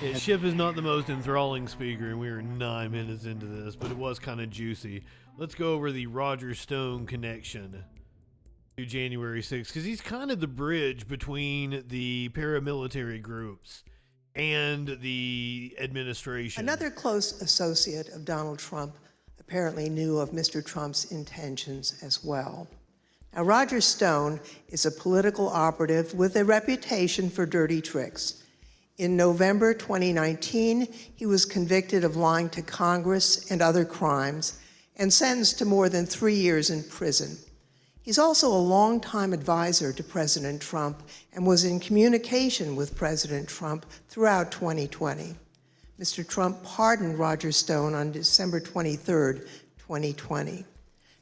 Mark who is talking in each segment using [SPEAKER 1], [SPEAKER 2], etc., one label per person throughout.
[SPEAKER 1] Yeah, Schiff is not the most enthralling speaker, and we are 9 minutes into this, but it was kind of juicy. Let's go over the Roger Stone connection to January 6th, because he's kind of the bridge between the paramilitary groups and the administration.
[SPEAKER 2] Another close associate of Donald Trump apparently knew of Mr. Trump's intentions as well. Now, Roger Stone is a political operative with a reputation for dirty tricks. In November 2019, he was convicted of lying to Congress and other crimes and sentenced to more than 3 years in prison. He's also a longtime advisor to President Trump and was in communication with President Trump throughout 2020. Mr. Trump pardoned Roger Stone on December 23rd, 2020.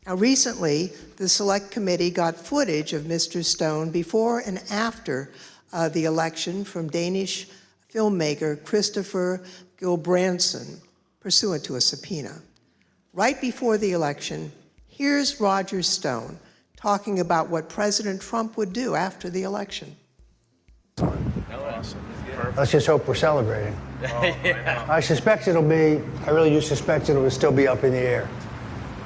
[SPEAKER 2] Now, recently, the Select Committee got footage of Mr. Stone before and after the election from Danish filmmaker Christopher Gilbranson, pursuant to a subpoena. Right before the election, here's Roger Stone talking about what President Trump would do after the election.
[SPEAKER 3] Awesome. Let's just hope we're celebrating. Yeah. I really do suspect it'll still be up in the air.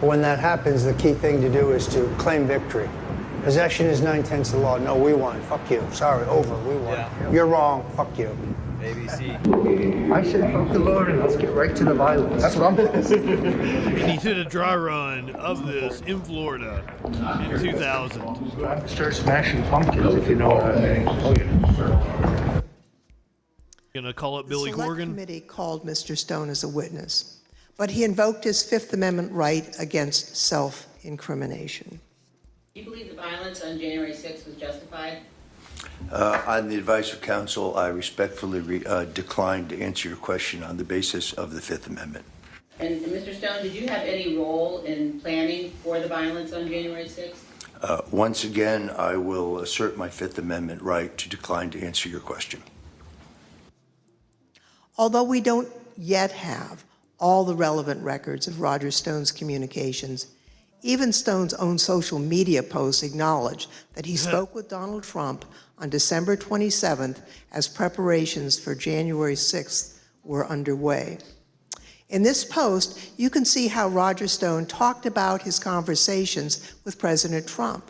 [SPEAKER 3] But when that happens, the key thing to do is to claim victory. Possession is 9/10 of the law. No, we won. Fuck you. Sorry, over. We won. Yeah. You're wrong. Fuck you.
[SPEAKER 4] ABC. I said, fuck the Lord, and let's get right to the violence. That's what I'm
[SPEAKER 1] And he did a dry run of this in Florida in 2000.
[SPEAKER 4] Start smashing pumpkins, if you know what I mean. Oh, yeah.
[SPEAKER 1] Gonna call up Billy
[SPEAKER 2] The Select
[SPEAKER 1] Corgan?
[SPEAKER 2] Committee called Mr. Stone as a witness, but he invoked his Fifth Amendment right against self-incrimination.
[SPEAKER 5] Do you believe the violence on January 6th was justified?
[SPEAKER 6] On the advice of counsel, I respectfully decline to answer your question on the basis of the Fifth Amendment.
[SPEAKER 5] And Mr. Stone, did you have any role in planning for the violence on January 6th?
[SPEAKER 6] Once again, I will assert my Fifth Amendment right to decline to answer your question.
[SPEAKER 2] Although we don't yet have all the relevant records of Roger Stone's communications, even Stone's own social media posts acknowledge that he spoke with Donald Trump on December 27th as preparations for January 6th were underway. In this post, you can see how Roger Stone talked about his conversations with President Trump.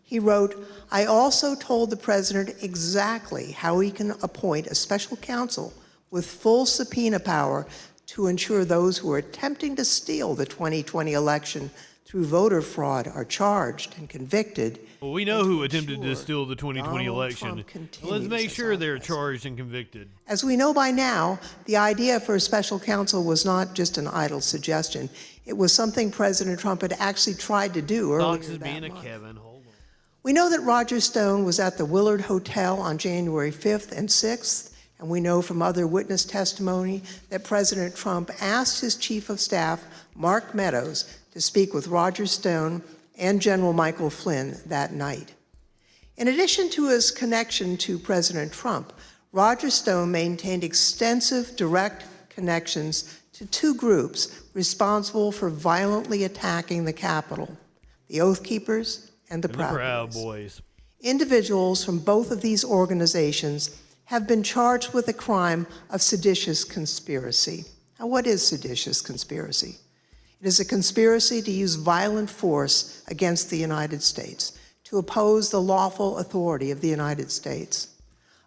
[SPEAKER 2] He wrote, "I also told the president exactly how he can appoint a special counsel with full subpoena power to ensure those who are attempting to steal the 2020 election through voter fraud are charged and convicted."
[SPEAKER 1] Well, we know who attempted to steal the 2020 election. Let's make sure they're charged and convicted.
[SPEAKER 2] As we know by now, the idea for a special counsel was not just an idle suggestion. It was something President Trump had actually tried to do earlier
[SPEAKER 1] Fox is
[SPEAKER 2] that
[SPEAKER 1] being a
[SPEAKER 2] month.
[SPEAKER 1] Kevin. Hold on.
[SPEAKER 2] We know that Roger Stone was at the Willard Hotel on January 5th and 6th, and we know from other witness testimony that President Trump asked his chief of staff, Mark Meadows, to speak with Roger Stone and General Michael Flynn that night. In addition to his connection to President Trump, Roger Stone maintained extensive direct connections to two groups responsible for violently attacking the Capitol, the Oath Keepers and the Proud Boys. Individuals from both of these organizations have been charged with the crime of seditious conspiracy. Now, what is seditious conspiracy? It is a conspiracy to use violent force against the United States, to oppose the lawful authority of the United States.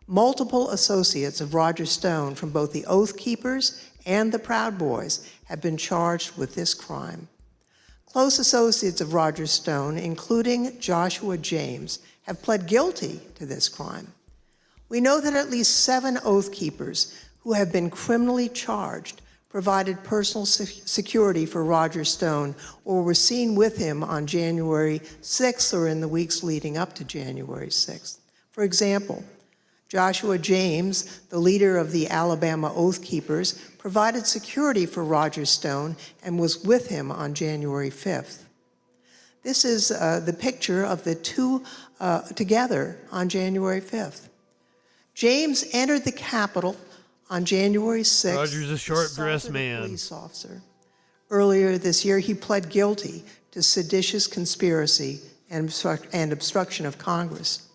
[SPEAKER 2] Multiple associates of Roger Stone from both the Oath Keepers and the Proud Boys have been charged with this crime. Close associates of Roger Stone, including Joshua James, have pled guilty to this crime. We know that at least 7 Oath Keepers who have been criminally charged provided personal security for Roger Stone or were seen with him on January 6th or in the weeks leading up to January 6th. For example, Joshua James, the leader of the Alabama Oath Keepers, provided security for Roger Stone and was with him on January 5th. This is the picture of the two together on January 5th. James entered the Capitol on January 6th.
[SPEAKER 1] Roger's a short-dressed man.
[SPEAKER 2] Police officer. Earlier this year, he pled guilty to seditious conspiracy and obstruction of Congress.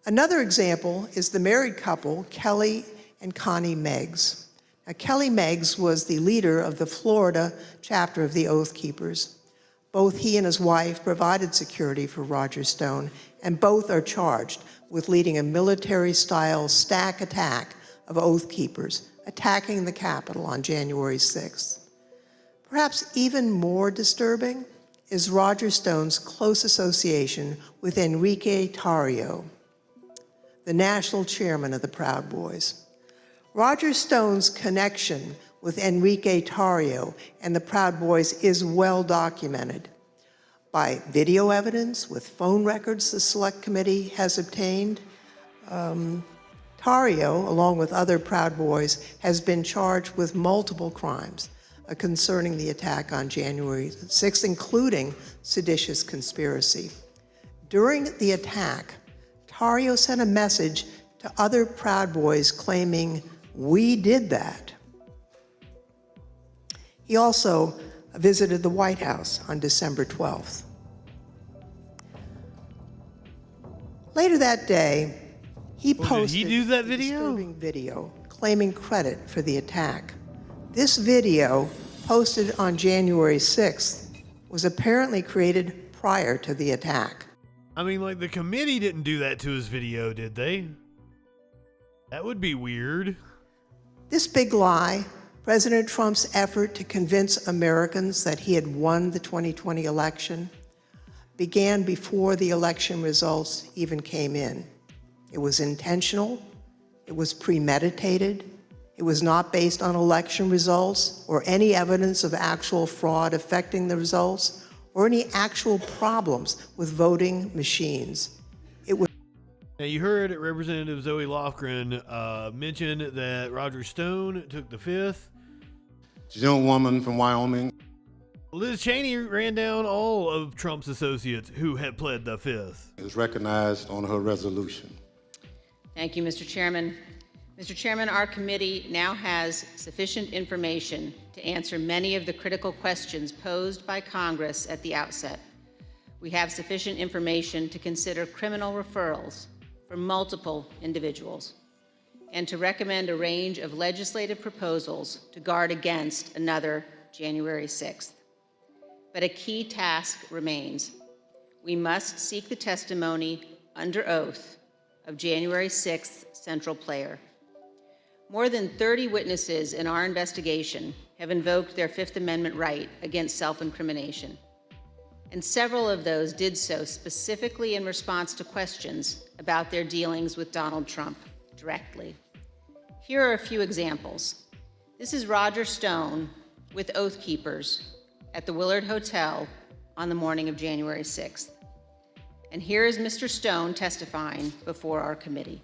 [SPEAKER 2] Another example is the married couple, Kelly and Connie Meggs. Now, Kelly Meggs was the leader of the Florida chapter of the Oath Keepers. Both he and his wife provided security for Roger Stone, and both are charged with leading a military-style stack attack of Oath Keepers, attacking the Capitol on January 6th. Perhaps even more disturbing is Roger Stone's close association with Enrique Tarrio, the national chairman of the Proud Boys. Roger Stone's connection with Enrique Tarrio and the Proud Boys is well documented by video evidence with phone records the Select Committee has obtained. Tarrio, along with other Proud Boys, has been charged with multiple crimes concerning the attack on January 6th, including seditious conspiracy. During the attack, Tarrio sent a message to other Proud Boys claiming, "We did that." He also visited the White House on December 12th. Later that day, he posted
[SPEAKER 1] did he do that
[SPEAKER 2] a
[SPEAKER 1] video?
[SPEAKER 2] disturbing video claiming credit for the attack. This video, posted on January 6th, was apparently created prior to the attack.
[SPEAKER 1] I mean, like, the committee didn't do that to his video, did they? That would be weird.
[SPEAKER 2] This big lie, President Trump's effort to convince Americans that he had won the 2020 election, began before the election results even came in. It was intentional, it was premeditated, it was not based on election results or any evidence of actual fraud affecting the results or any actual problems with voting machines. It was.
[SPEAKER 1] Now, you heard Representative Zoe Lofgren mention that Roger Stone took the fifth.
[SPEAKER 7] She's a young woman from Wyoming.
[SPEAKER 1] Liz Cheney ran down all of Trump's associates who had pled the fifth.
[SPEAKER 7] Is recognized on her resolution.
[SPEAKER 5] Thank you, Mr. Chairman. Mr. Chairman, our committee now has sufficient information to answer many of the critical questions posed by Congress at the outset. We have sufficient information to consider criminal referrals for multiple individuals and to recommend a range of legislative proposals to guard against another January 6th. But a key task remains. We must seek the testimony under oath of January 6th central player. More than 30 witnesses in our investigation have invoked their Fifth Amendment right against self-incrimination, and several of those did so specifically in response to questions about their dealings with Donald Trump directly. Here are a few examples. This is Roger Stone with Oath Keepers at the Willard Hotel on the morning of January 6th. And here is Mr. Stone testifying before our committee.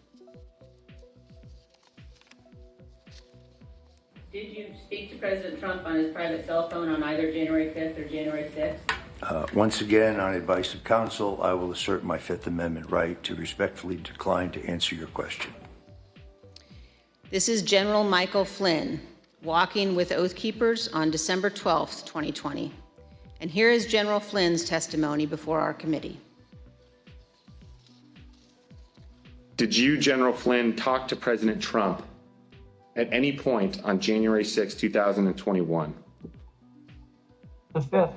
[SPEAKER 5] Did you speak to President Trump on his private cell phone on either January 5th or January 6th?
[SPEAKER 6] Once again, on advice of counsel, I will assert my Fifth Amendment right to respectfully decline to answer your question.
[SPEAKER 5] This is General Michael Flynn walking with Oath Keepers on December 12th, 2020. And here is General Flynn's testimony before our committee.
[SPEAKER 8] Did you, General Flynn, talk to President Trump at any point on January 6, 2021?
[SPEAKER 4] The 5th.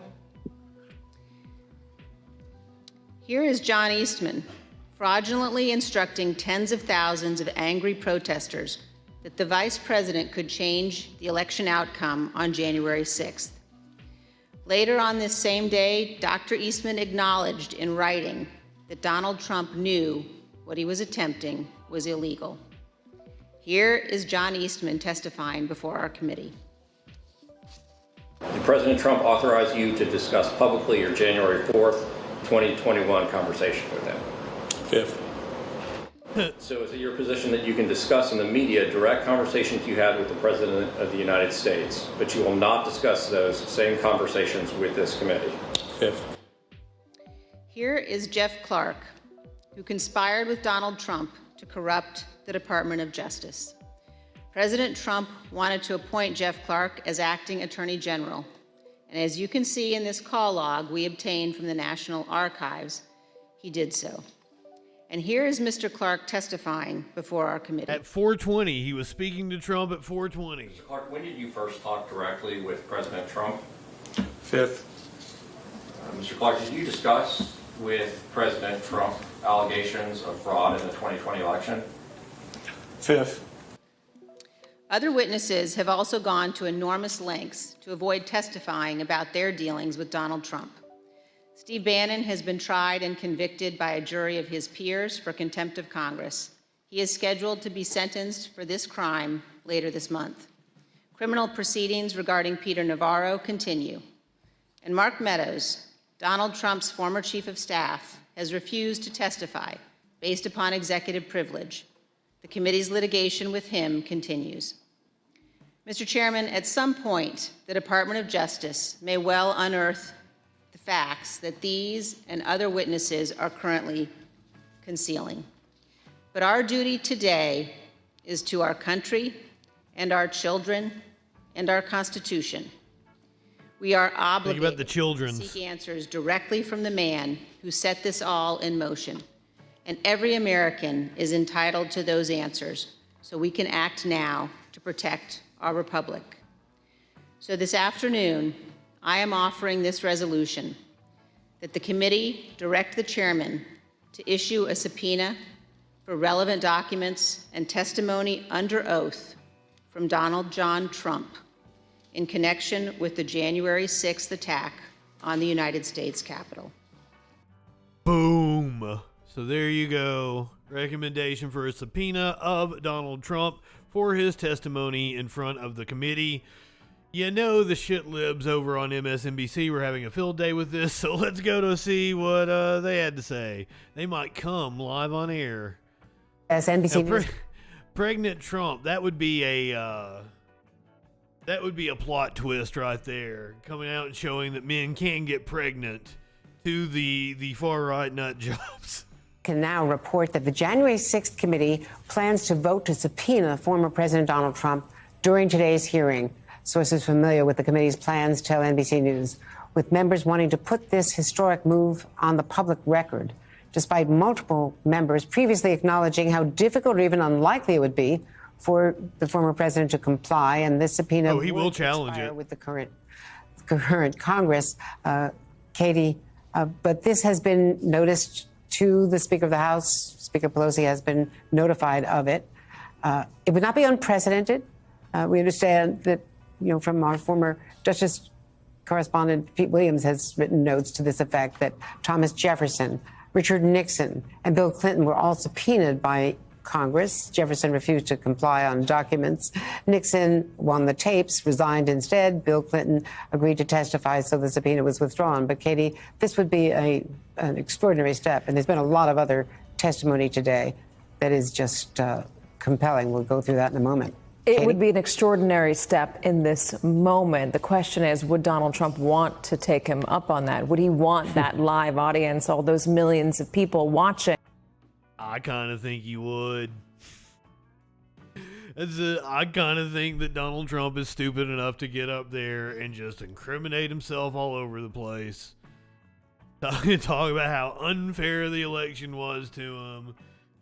[SPEAKER 5] Here is John Eastman, fraudulently instructing tens of thousands of angry protesters that the vice president could change the election outcome on January 6th. Later on this same day, Dr. Eastman acknowledged in writing that Donald Trump knew what he was attempting was illegal. Here is John Eastman testifying before our committee.
[SPEAKER 9] Did President Trump authorize you to discuss publicly your January 4th, 2021 conversation with him?
[SPEAKER 8] 5th.
[SPEAKER 9] So is it your position that you can discuss in the media direct conversations you had with the President of the United States, but you will not discuss those same conversations with this committee?
[SPEAKER 8] 5th.
[SPEAKER 5] Here is Jeff Clark, who conspired with Donald Trump to corrupt the Department of Justice. President Trump wanted to appoint Jeff Clark as acting Attorney General. And as you can see in this call log we obtained from the National Archives, he did so. And here is Mr. Clark testifying before our committee.
[SPEAKER 1] At 4:20, he was speaking to Trump at 4:20.
[SPEAKER 9] Mr. Clark, when did you first talk directly with President Trump?
[SPEAKER 8] 5th.
[SPEAKER 9] Mr. Clark, did you discuss with President Trump allegations of fraud in the 2020 election?
[SPEAKER 8] 5th.
[SPEAKER 5] Other witnesses have also gone to enormous lengths to avoid testifying about their dealings with Donald Trump. Steve Bannon has been tried and convicted by a jury of his peers for contempt of Congress. He is scheduled to be sentenced for this crime later this month. Criminal proceedings regarding Peter Navarro continue. And Mark Meadows, Donald Trump's former chief of staff, has refused to testify based upon executive privilege. The committee's litigation with him continues. Mr. Chairman, at some point, the Department of Justice may well unearth the facts that these and other witnesses are currently concealing. But our duty today is to our country and our children and our Constitution. We are obligated to seek answers directly from the man who set this all in motion. And every American is entitled to those answers, so we can act now to protect our republic. So this afternoon, I am offering this resolution that the committee direct the chairman to issue a subpoena for relevant documents and testimony under oath from Donald John Trump in connection with the January 6th attack on the United States Capitol.
[SPEAKER 1] Boom. So there you go. Recommendation for a subpoena of Donald Trump for his testimony in front of the committee. You know the shit libs over on MSNBC were having a field day with this, so let's go to see what they had to say. They might come live on air.
[SPEAKER 10] As NBC News.
[SPEAKER 1] Pregnant Trump, that would be a plot twist right there, coming out and showing that men can get pregnant to the far right nut jobs.
[SPEAKER 10] Can now report that the January 6th committee plans to vote to subpoena former President Donald Trump during today's hearing. Sources familiar with the committee's plans tell NBC News, with members wanting to put this historic move on the public record, despite multiple members previously acknowledging how difficult or even unlikely it would be for the former president to comply. And this subpoena
[SPEAKER 1] will challenge it
[SPEAKER 10] with the current Congress, Katie. But this has been noticed to the Speaker of the House. Speaker Pelosi has been notified of it. It would not be unprecedented. We understand that, from our former Justice correspondent Pete Williams has written notes to this effect that Thomas Jefferson, Richard Nixon, and Bill Clinton were all subpoenaed by Congress. Jefferson refused to comply on documents. Nixon won the tapes, resigned instead. Bill Clinton agreed to testify, so the subpoena was withdrawn. But, Katie, this would be an extraordinary step, and there's been a lot of other testimony today that is just compelling. We'll go through that in a moment.
[SPEAKER 11] It would be an extraordinary step in this moment. The question is, would Donald Trump want to take him up on that? Would he want that live audience, all those millions of people watching?
[SPEAKER 1] I kind of think he would. I kind of think that Donald Trump is stupid enough to get up there and just incriminate himself all over the place. Talk about how unfair the election was to him.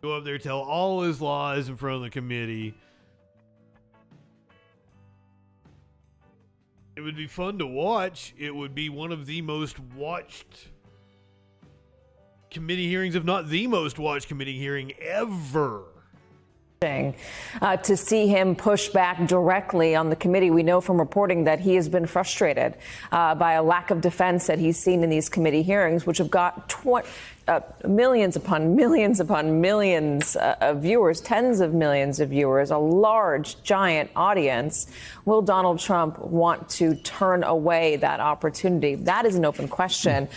[SPEAKER 1] Go up there, tell all his lies in front of the committee. It would be fun to watch. It would be one of the most watched committee hearings, if not the most watched committee hearing ever.
[SPEAKER 11] To see him push back directly on the committee. We know from reporting that he has been frustrated by a lack of defense that he's seen in these committee hearings, which have got millions upon millions upon millions of viewers, tens of millions of viewers, a large, giant audience. Will Donald Trump want to turn away that opportunity? That is an open question.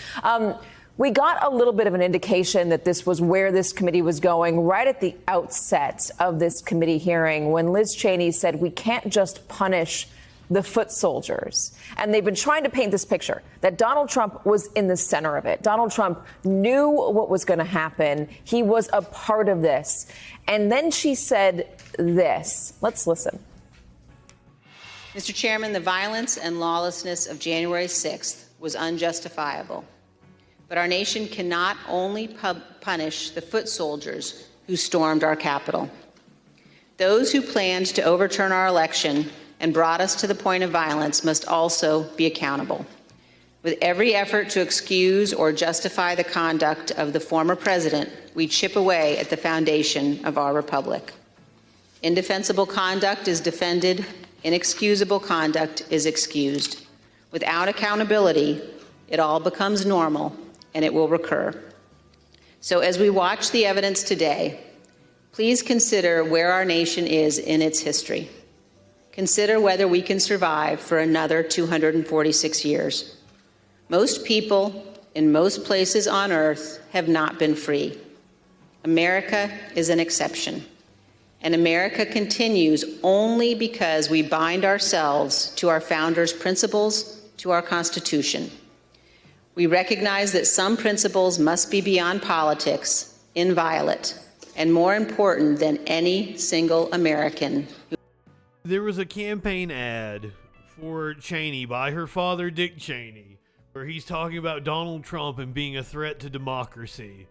[SPEAKER 11] We got a little bit of an indication that this was where this committee was going right at the outset of this committee hearing when Liz Cheney said we can't just punish the foot soldiers. And they've been trying to paint this picture that Donald Trump was in the center of it. Donald Trump knew what was going to happen. He was a part of this. And then she said this. Let's listen.
[SPEAKER 5] Mr. Chairman, the violence and lawlessness of January 6th was unjustifiable. But our nation cannot only punish the foot soldiers who stormed our Capitol. Those who planned to overturn our election and brought us to the point of violence must also be accountable. With every effort to excuse or justify the conduct of the former president, we chip away at the foundation of our republic. Indefensible conduct is defended, inexcusable conduct is excused. Without accountability, it all becomes normal, and it will recur. So as we watch the evidence today, please consider where our nation is in its history. Consider whether we can survive for another 246 years. Most people in most places on earth have not been free. America is an exception. And America continues only because we bind ourselves to our founders' principles, to our Constitution. We recognize that some principles must be beyond politics, inviolate, and more important than any single American.
[SPEAKER 1] There was a campaign ad for Cheney by her father, Dick Cheney, where he's talking about Donald Trump and being a threat to democracy.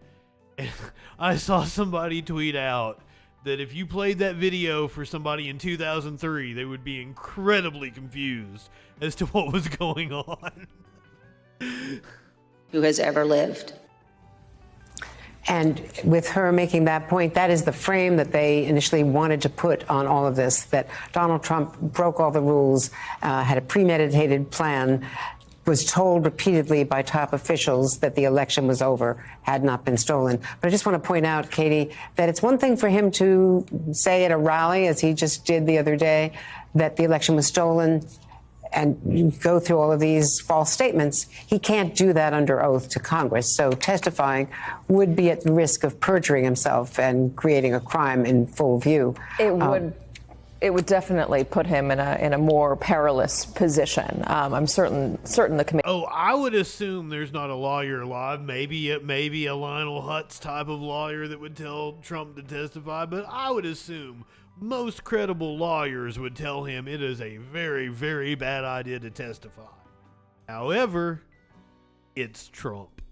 [SPEAKER 1] And I saw somebody tweet out that if you played that video for somebody in 2003, they would be incredibly confused as to what was going on.
[SPEAKER 5] Who has ever lived.
[SPEAKER 10] And with her making that point, that is the frame that they initially wanted to put on all of this, that Donald Trump broke all the rules, had a premeditated plan, was told repeatedly by top officials that the election was over, had not been stolen. But I just want to point out, Katie, that it's one thing for him to say at a rally, as he just did the other day, that the election was stolen, and you go through all of these false statements. He can't do that under oath to Congress. So testifying would be at the risk of perjuring himself and creating a crime in full view.
[SPEAKER 11] It would definitely put him in a more perilous position. I'm certain the committee.
[SPEAKER 1] Oh, I would assume there's not a lawyer alive. Maybe a Lionel Hutz type of lawyer that would tell Trump to testify. But I would assume most credible lawyers would tell him it is a very, very bad idea to testify. However, it's Trump.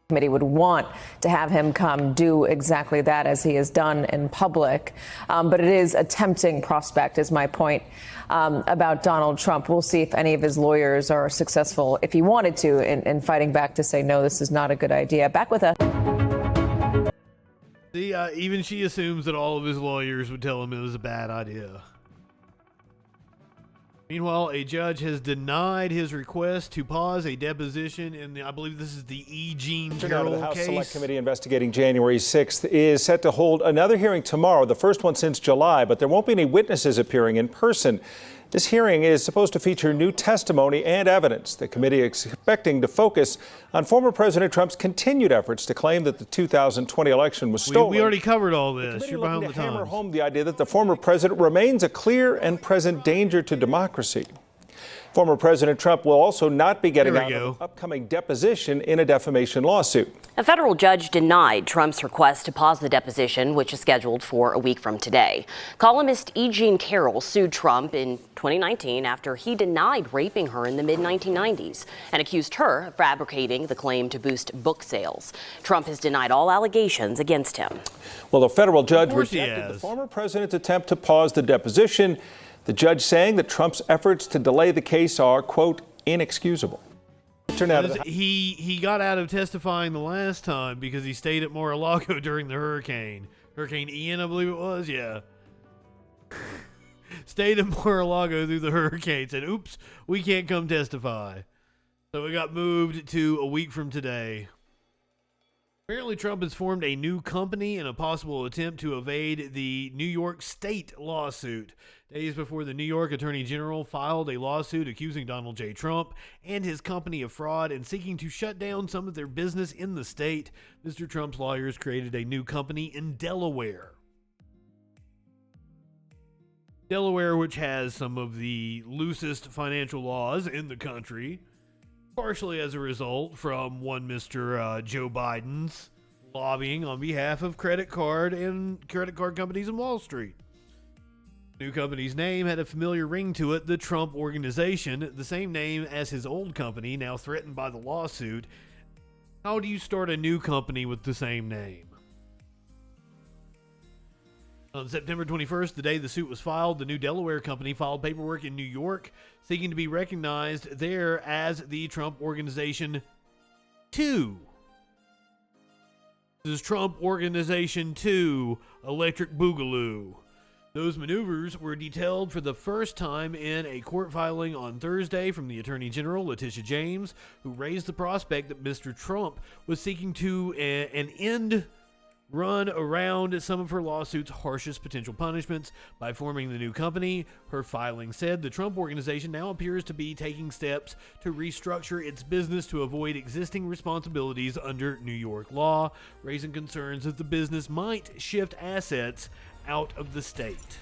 [SPEAKER 11] Committee would want to have him come do exactly that, as he has done in public. But it is a tempting prospect, is my point about Donald Trump. We'll see if any of his lawyers are successful, if he wanted to, in fighting back to say, no, this is not a good idea. Back with us.
[SPEAKER 1] See, even she assumes that all of his lawyers would tell him it was a bad idea. Meanwhile, a judge has denied his request to pause a deposition in I believe this is the E. Jean Carroll
[SPEAKER 12] the House
[SPEAKER 1] case.
[SPEAKER 12] Select Committee investigating January 6th is set to hold another hearing tomorrow, the first one since July, but there won't be any witnesses appearing in person. This hearing is supposed to feature new testimony and evidence. The committee is expecting to focus on former President Trump's continued efforts to claim that the 2020 election was stolen.
[SPEAKER 1] We already covered all this. You're behind the times.
[SPEAKER 12] Hammer home the idea that the former president remains a clear and present danger to democracy. Former President Trump will also not be getting out of an upcoming deposition in a defamation lawsuit.
[SPEAKER 13] A federal judge denied Trump's request to pause the deposition, which is scheduled for a week from today. Columnist E. Jean Carroll sued Trump in 2019 after he denied raping her in the mid-1990s and accused her of fabricating the claim to boost book sales. Trump has denied all allegations against him.
[SPEAKER 12] Well, a federal judge rejected the former president's attempt to pause the deposition. The judge saying that Trump's efforts to delay the case are, quote, inexcusable.
[SPEAKER 1] He got out of testifying the last time because he stayed at Mar-a-Lago during the hurricane. Hurricane Ian, I believe it was, yeah. Stayed at Mar-a-Lago through the hurricane, said, oops, we can't come testify. So it got moved to a week from today. Apparently, Trump has formed a new company in a possible attempt to evade the New York State lawsuit. Days before the New York Attorney General filed a lawsuit accusing Donald J. Trump and his company of fraud and seeking to shut down some of their business in the state, Mr. Trump's lawyers created a new company in Delaware. Delaware, which has some of the loosest financial laws in the country, partially as a result from one Mr. Joe Biden's lobbying on behalf of credit card companies in Wall Street. The new company's name had a familiar ring to it, the Trump Organization, the same name as his old company, now threatened by the lawsuit. How do you start a new company with the same name? On September 21st, the day the suit was filed, the new Delaware company filed paperwork in New York seeking to be recognized there as the Trump Organization 2. This is Trump Organization 2, Electric Boogaloo. Those maneuvers were detailed for the first time in a court filing on Thursday from the Attorney General, Letitia James, who raised the prospect that Mr. Trump was seeking to an end run around some of her lawsuit's harshest potential punishments by forming the new company. Her filing said the Trump Organization now appears to be taking steps to restructure its business to avoid existing responsibilities under New York law, raising concerns that the business might shift assets out of the state.